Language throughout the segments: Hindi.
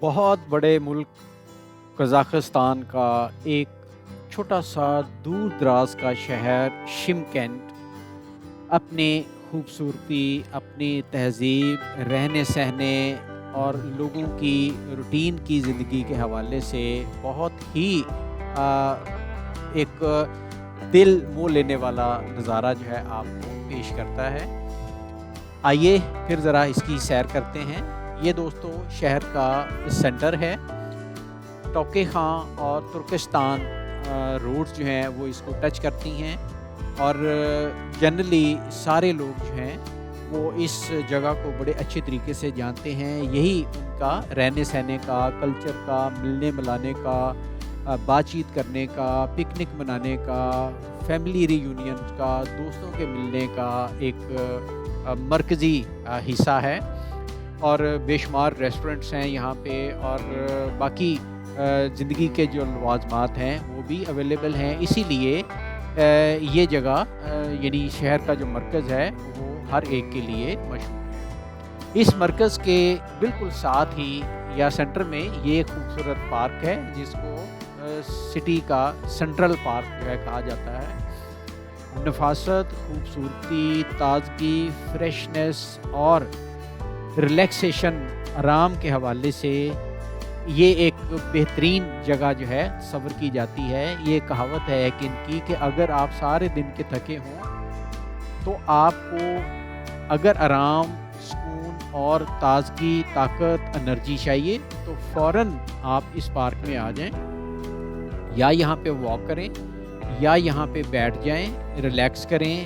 बहुत बड़े मुल्क कज़ाकिस्तान का एक छोटा-सा दूर-दराज़ का शहर शिमकेंट अपनी खूबसूरती, अपनी तहज़ीब, रहने-सहने और लोगों की रूटीन की ज़िंदगी के हवाले से बहुत ही एक दिल मोह लेने वाला नज़ारा जो है आपको पेश करता है। आइए फिर ज़रा इसकी सैर करते हैं। ये दोस्तों शहर का सेंटर है। टोके खां और तुर्किस्तान रोड्स जो हैं वो इसको टच करती हैं और जनरली सारे लोग जो हैं वो इस जगह को बड़े अच्छे तरीके से जानते हैं। यही उनका रहने-सहने का, कल्चर का, मिलने-मिलाने का, बातचीत करने का, पिकनिक मनाने का, फैमिली रियूनियन का, दोस्तों के मिलने का एक मरकज़ी हिस्सा है। और बेशुमार रेस्टोरेंट्स हैं यहाँ पे और बाकी ज़िंदगी के जो लवाज़मात हैं वो भी अवेलेबल हैं। इसीलिए ये जगह यानी शहर का जो मरकज़ है वो हर एक के लिए मशहूर है। इस मरकज़ के बिल्कुल साथ ही या सेंटर में ये एक खूबसूरत पार्क है जिसको सिटी का सेंट्रल पार्क जो है कहा जाता है। नफ़ासत, खूबसूरती, ताज़गी, फ्रेशनेस और रिलैक्सेशन, आराम के हवाले से ये एक बेहतरीन जगह जो है तस्वर की जाती है। ये कहावत है कि इनकी कि अगर आप सारे दिन के थके हों तो आपको अगर आराम, सुकून और ताज़गी, ताकत, एनर्जी चाहिए तो फ़ौरन आप इस पार्क में आ जाएं। या यहाँ पे वॉक करें या यहाँ पे बैठ जाएं, रिलैक्स करें,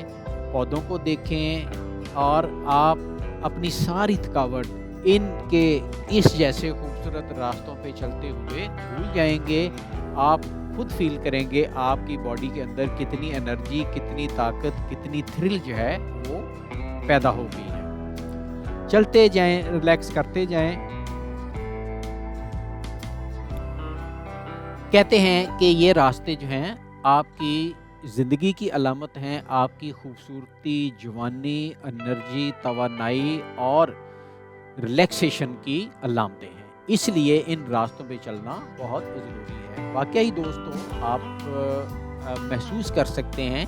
पौधों को देखें और आप अपनी सारी थकावट इनके इस जैसे खूबसूरत रास्तों पे चलते हुए भूल जाएंगे। आप खुद फील करेंगे आपकी बॉडी के अंदर कितनी एनर्जी, कितनी ताकत, कितनी थ्रिल जो है वो पैदा हो गई है। चलते जाएं, रिलैक्स करते जाएं। कहते हैं कि ये रास्ते जो हैं आपकी ज़िंदगी की अलामत हैं, आपकी खूबसूरती, जवानी, एनर्जी, तवानाई और रिलैक्सेशन की अलामतें हैं। इसलिए इन रास्तों पे चलना बहुत ज़रूरी है। वाक़ई दोस्तों आप महसूस कर सकते हैं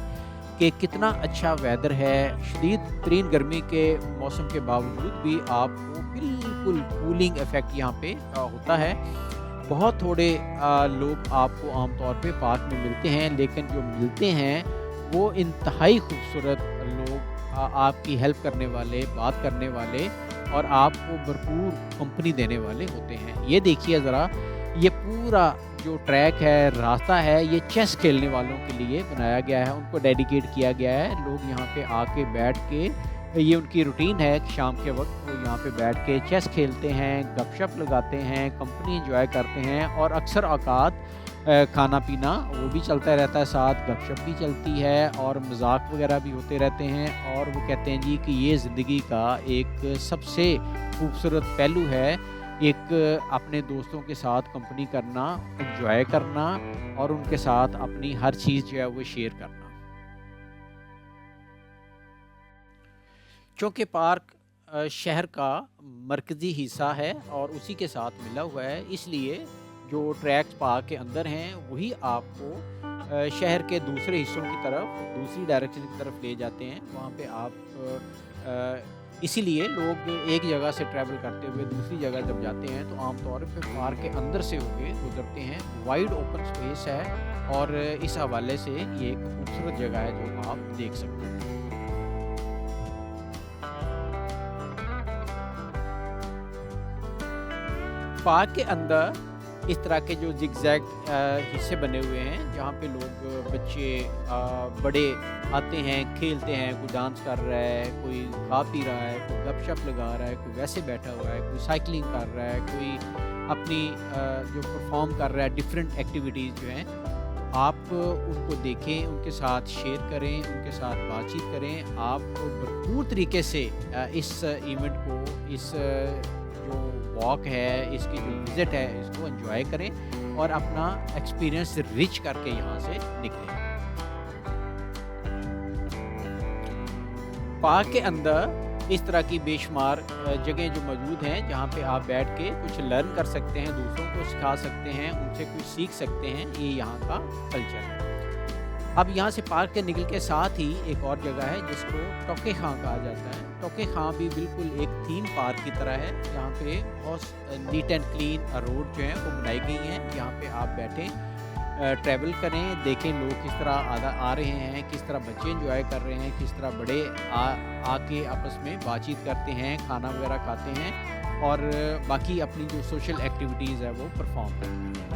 कि कितना अच्छा वेदर है। शदीद तरीन गर्मी के मौसम के बावजूद भी आपको बिल्कुल कूलिंग इफ़ेक्ट यहाँ पे होता है। बहुत थोड़े लोग आपको आमतौर पे पार्क में मिलते हैं, लेकिन जो मिलते हैं वो इंतहाई खूबसूरत लोग, आपकी हेल्प करने वाले, बात करने वाले और आपको भरपूर कंपनी देने वाले होते हैं। ये देखिए ज़रा, ये पूरा जो ट्रैक है, रास्ता है, ये चेस खेलने वालों के लिए बनाया गया है, उनको डेडिकेट किया गया है। लोग यहाँ पे आके बैठ के, ये उनकी रूटीन है कि शाम के वक्त वो यहाँ पे बैठ के चेस खेलते हैं, गपशप लगाते हैं, कंपनी एंजॉय करते हैं और अक्सर औकात खाना पीना वो भी चलता रहता है, साथ गपशप भी चलती है और मजाक वगैरह भी होते रहते हैं। और वो कहते हैं जी कि ये ज़िंदगी का एक सबसे खूबसूरत पहलू है, एक अपने दोस्तों के साथ कंपनी करना, एंजॉय करना और उनके साथ अपनी हर चीज़ जो है वो शेयर करना। चूँकि पार्क शहर का मरकज़ी हिस्सा है और उसी के साथ मिला हुआ है, इसलिए जो ट्रैक्स पार्क के अंदर हैं वही आपको शहर के दूसरे हिस्सों की तरफ, दूसरी डायरेक्शन की तरफ ले जाते हैं। वहाँ पे आप इसीलिए लोग एक जगह से ट्रैवल करते हुए दूसरी जगह जब जाते हैं तो आमतौर पे पार्क के अंदर से होके गुजरते हैं। वाइड ओपन स्पेस है और इस हवाले से ये एक खूबसूरत जगह है जो आप देख सकते हैं। पार्क के अंदर इस तरह के जो ज़िगज़ैग हिस्से बने हुए हैं जहाँ पे लोग, बच्चे, बड़े आते हैं, खेलते हैं, कोई डांस कर रहा है, कोई खा पी रहा है, कोई गपशप लगा रहा है, कोई वैसे बैठा हुआ है, कोई साइकिलिंग कर रहा है, कोई अपनी जो परफॉर्म कर रहा है, डिफरेंट एक्टिविटीज़ जो हैं, आप उनको देखें, उनके साथ शेयर करें, उनके साथ बातचीत करें। आप भरपूर तरीके से इस इवेंट को, इस जो वॉक है, इसकी जो विज़िट है, इसको एंजॉय करें और अपना एक्सपीरियंस रिच करके यहाँ से निकलें। पार्क के अंदर इस तरह की बेशुमार जगहें जो मौजूद हैं जहाँ पे आप बैठ के कुछ लर्न कर सकते हैं, दूसरों को सिखा सकते हैं, उनसे कुछ सीख सकते हैं। ये यहाँ का कल्चर है। अब यहाँ से पार्क के निकल के साथ ही एक और जगह है जिसको टोके खां कहा जाता है। टोके खां भी बिल्कुल एक थीम पार्क की तरह है। यहाँ पे बहुत नीट एंड क्लीन रोड जो है वो बनाई गई हैं। यहाँ पे आप बैठें, ट्रैवल करें, देखें लोग किस तरह आ रहे हैं, किस तरह बच्चे एंजॉय कर रहे हैं, किस तरह बड़े आके आपस में बातचीत करते हैं, खाना वगैरह खाते हैं और बाकी अपनी जो सोशल एक्टिविटीज़ है वो परफॉर्म करते हैं।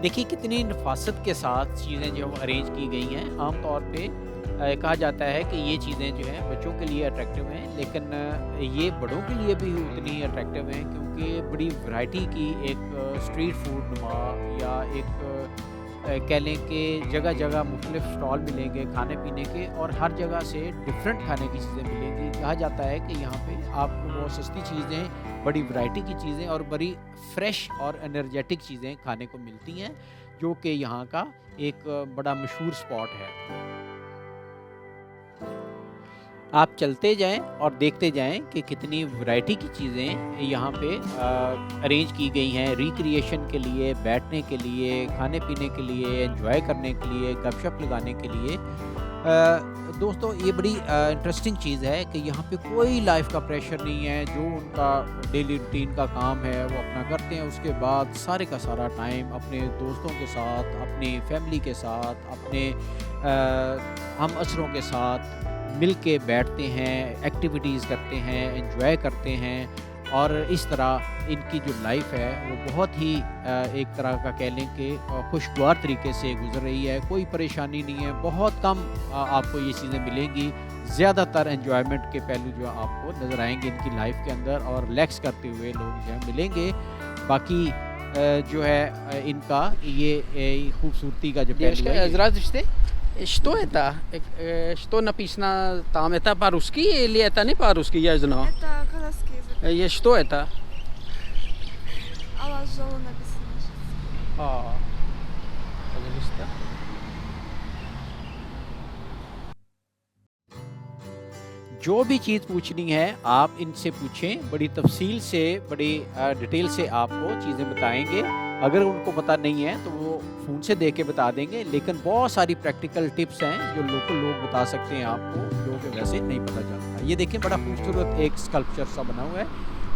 देखिए कितनी नफासत के साथ चीज़ें जो अरेंज की गई हैं। आम तौर पे कहा जाता है कि ये चीज़ें जो हैं बच्चों के लिए अट्रैक्टिव हैं, लेकिन ये बड़ों के लिए भी उतनी ही अट्रैक्टिव हैं क्योंकि बड़ी वैरायटी की एक स्ट्रीट फूड नुमा या एक कह लें कि जगह जगह मुख्तलिफ स्टॉल मिलेंगे खाने पीने के और हर जगह से डिफरेंट खाने की चीज़ें मिलेंगी। कहा जाता है कि यहाँ पे आपको बहुत सस्ती चीज़ें, बड़ी वैरायटी की चीज़ें और बड़ी फ्रेश और एनर्जेटिक चीज़ें खाने को मिलती हैं, जो कि यहाँ का एक बड़ा मशहूर स्पॉट है। आप चलते जाएं और देखते जाएं कि कितनी वैरायटी की चीज़ें यहाँ पे अरेंज की गई हैं रिक्रिएशन के लिए, बैठने के लिए, खाने पीने के लिए, एंजॉय करने के लिए, गपशप लगाने के लिए। दोस्तों ये बड़ी इंटरेस्टिंग चीज़ है कि यहाँ पे कोई लाइफ का प्रेशर नहीं है। जो उनका डेली रूटीन का काम है वो अपना करते हैं, उसके बाद सारे का सारा टाइम अपने दोस्तों के साथ, अपनी फैमिली के साथ, अपने हम असरों के साथ मिल के बैठते हैं, एक्टिविटीज़ करते हैं, एंजॉय करते हैं और इस तरह इनकी जो लाइफ है वो बहुत ही एक तरह का कह लें कि खुशगवार तरीके से गुजर रही है। कोई परेशानी नहीं है, बहुत कम आपको ये चीज़ें मिलेंगी। ज़्यादातर एंजॉयमेंट के पहलू जो आपको नज़र आएंगे इनकी लाइफ के अंदर और रिलैक्स करते हुए लोग जो है मिलेंगे। बाकी जो है इनका ये खूबसूरती का जो पहलू है। Что это? Что написано там? Это по-русски или это не по-русски, я знаю? Это казахский язык. Что это? Алла Жолу написано. Пожалуйста. जो भी चीज़ पूछनी है आप इनसे पूछें, बड़ी तफसील से, बड़ी डिटेल से आपको चीज़ें बताएंगे। अगर उनको पता नहीं है तो वो फ़ोन से देख के बता देंगे, लेकिन बहुत सारी प्रैक्टिकल टिप्स हैं जो लोकल लोग बता सकते हैं आपको, जो कि वैसे नहीं पता चलता। ये देखें बड़ा खूबसूरत एक स्कल्पचर सा बना हुआ है।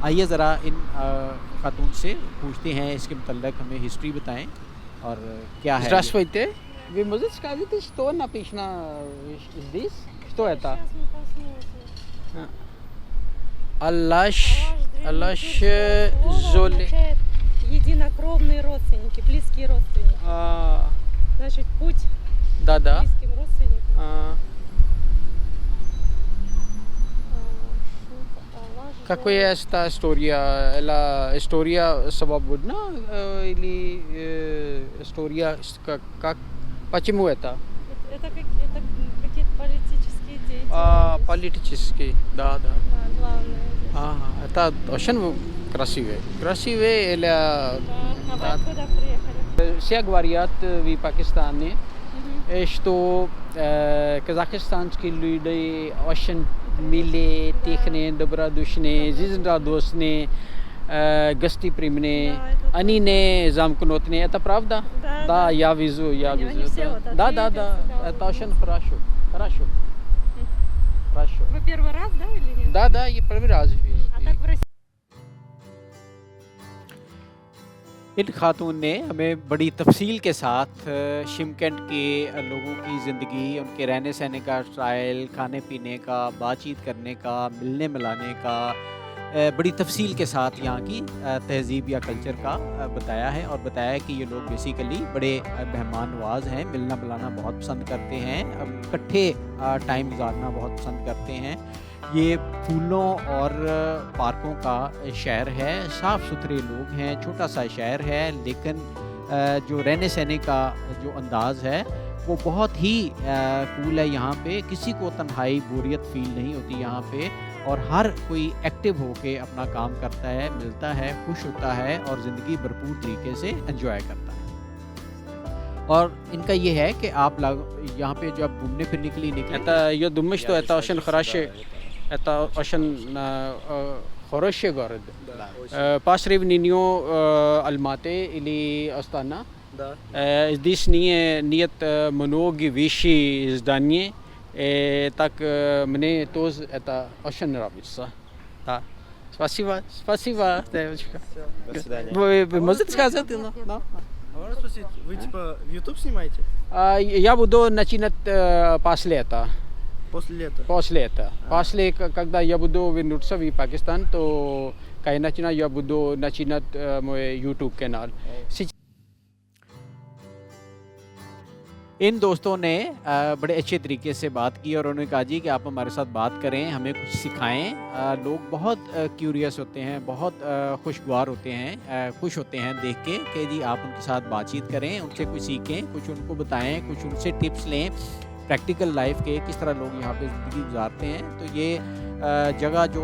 आइए ज़रा इन खातून से पूछते हैं, इसके मतलब हमें हिस्ट्री बताएं और क्या है। Здравствуйте. Вы можете сказать, что написано здесь? Что это? Аллаш Жоли. Единокровные родственники, близкие родственники. Значит, путь Да. близким родственникам. Какая это история? Это история свободна или история как? Почему это? Это какие-то политические деятели. Политический, да. Главное. Это очень красивее или... Да. А вы откуда приехали? Все говорят в Пакистане, что казахстанские люди очень милые, тихие, добродушные, жизнерадостные, гостеприимные. Они не замкнутые. Это правда? Да, я вижу. Они все вот Да. ответят, Это очень хорошо. Хорошо. Вы первый раз, да, или нет? Да, я первый раз. А так в России? इन खातून ने हमें बड़ी तफसील के साथ शिमकंड के लोगों की ज़िंदगी, उनके रहने सहने का स्टाइल, खाने पीने का, बातचीत करने का, मिलने मिलाने का बड़ी तफसील के साथ यहाँ की तहज़ीब या कल्चर का बताया है और बताया है कि ये लोग बेसिकली बड़े मेहमान नवाज हैं, मिलना मिलाना बहुत पसंद करते हैं, इकट्ठे टाइम गुजारना बहुत पसंद करते हैं। ये फूलों और पार्कों का शहर है, साफ़ सुथरे लोग हैं, छोटा सा शहर है, लेकिन जो रहने सहने का जो अंदाज़ है वो बहुत ही कूल है। यहाँ पे किसी को तन्हाई बोरियत फ़ील नहीं होती यहाँ पे और हर कोई एक्टिव होके अपना काम करता है, मिलता है, खुश होता है और ज़िंदगी भरपूर तरीके से एंजॉय करता है। और इनका ये है कि आप यहाँ पे जब घूमने फिरने के लिए निकले Это я думаю, что это очень хороший, это очень хороший город. По сравнению Алматы или Астана, Да. здесь нет много вещей, зданий. Так мне тоже это очень нравится. Да. Спасибо, спасибо, девочка. До свидания. Вы можете сказать? Да. А можно спросить, вы типа в YouTube снимаете? Я буду начинать после этого. После лета? После этого. После, когда я буду вернуться в Пакистан, то, конечно, я буду начинать мой YouTube канал. इन दोस्तों ने बड़े अच्छे तरीके से बात की और उन्होंने कहा जी कि आप हमारे साथ बात करें, हमें कुछ सिखाएं। लोग बहुत क्यूरियस होते हैं, बहुत खुशगवार होते हैं, खुश होते हैं देख के कि जी आप उनके साथ बातचीत करें, उनसे कुछ सीखें, कुछ उनको बताएं, कुछ उनसे टिप्स लें प्रैक्टिकल लाइफ के, किस तरह लोग यहाँ पे ज़िंदगी गुजारते हैं। तो ये जगह जो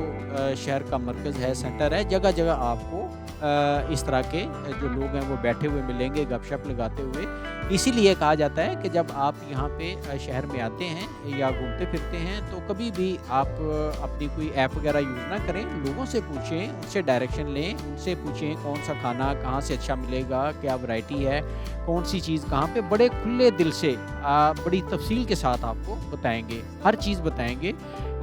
शहर का मरकज़ है, सेंटर है, जगह जगह आपको इस तरह के जो लोग हैं वो बैठे हुए मिलेंगे गपशप लगाते हुए। इसीलिए कहा जाता है कि जब आप यहाँ पे शहर में आते हैं या घूमते फिरते हैं तो कभी भी आप अपनी कोई ऐप वगैरह यूज़ ना करें, लोगों से पूछें, उनसे डायरेक्शन लें, उनसे पूछें कौन सा खाना कहाँ से अच्छा मिलेगा, क्या वैरायटी है, कौन सी चीज़ कहाँ पे, बड़े खुले दिल से बड़ी तफसील के साथ आपको बताएंगे, हर चीज़ बताएंगे।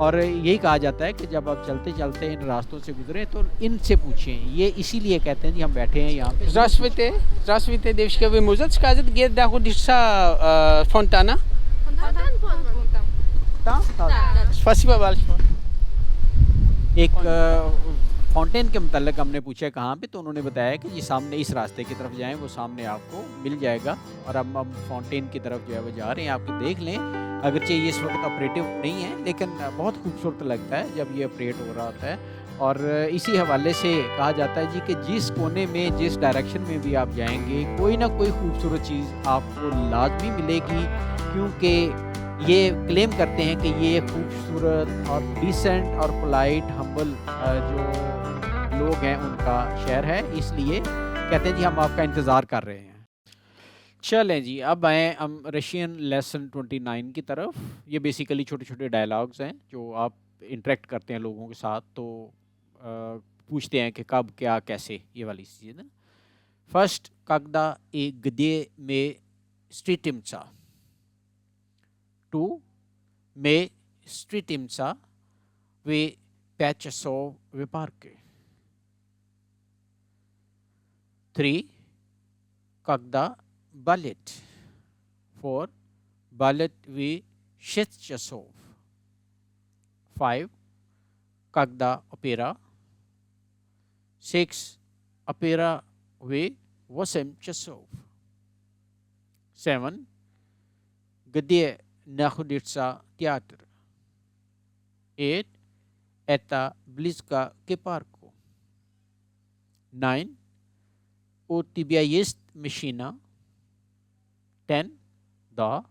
और यही कहा जाता है कि जब आप चलते चलते इन रास्तों से गुजरें तो इनसे पूछें। ये इसीलिए कहते हैं जी हम बैठे हैं यहाँ पे। Здравствуйте, здравствуйте, девочка. Вы можете сказать, где находится фонтана? Фонтан вон там. Да? Да. Спасибо большое. एक फाउंटेन के मतलब हमने पूछा कहाँ पे, तो उन्होंने बताया कि ये सामने इस रास्ते की तरफ जाएं, वो सामने आपको मिल जाएगा। और हम फाउंटेन की तरफ जो है वो जा रहे हैं, आपको देख लें। अगरचे ये इस वक्त ऑपरेटिव नहीं है लेकिन बहुत खूबसूरत लगता है जब ये ऑपरेट हो रहा होता है। और इसी हवाले से कहा जाता है जी कि जिस कोने में, जिस डायरेक्शन में भी आप जाएंगे, कोई ना कोई खूबसूरत चीज़ आपको लाजमी मिलेगी, क्योंकि ये क्लेम करते हैं कि ये खूबसूरत और डिसेंट और पोलाइट हम्बल जो लोग हैं उनका शहर है। इसलिए कहते हैं जी हम आपका इंतज़ार कर रहे हैं। चलें जी, अब आएँ हम रशियन लेसन 29 की तरफ। ये बेसिकली छोटे छोटे डायलॉग्स हैं जो आप इंटरेक्ट करते हैं लोगों के साथ, तो पूछते हैं कि कब, क्या, कैसे, ये वाली चीज़ ना। फर्स्ट, когда и где мы встретимся? 2, мы встретимся в 5 часов в парке. 3, когда балет? 4, балет в 6 часов. 5, когда опера? 6, опера в 8 часов. 7, где находится театр? 8, это близко к парку. 9, у тебя есть машина? 10, да,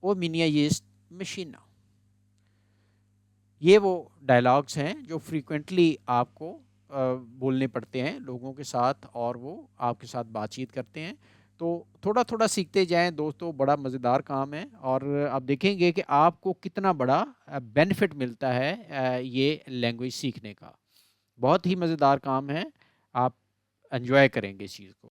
у меня есть машина. ये वो डायलॉग्स हैं जो फ्रीक्वेंटली आपको बोलने पड़ते हैं लोगों के साथ, और वो आपके साथ बातचीत करते हैं। तो थोड़ा थोड़ा सीखते जाएं दोस्तों, बड़ा मज़ेदार काम है। और आप देखेंगे कि आपको कितना बड़ा बेनिफिट मिलता है ये लैंग्वेज सीखने का। बहुत ही मज़ेदार काम है, आप एंजॉय करेंगे इस चीज़ को।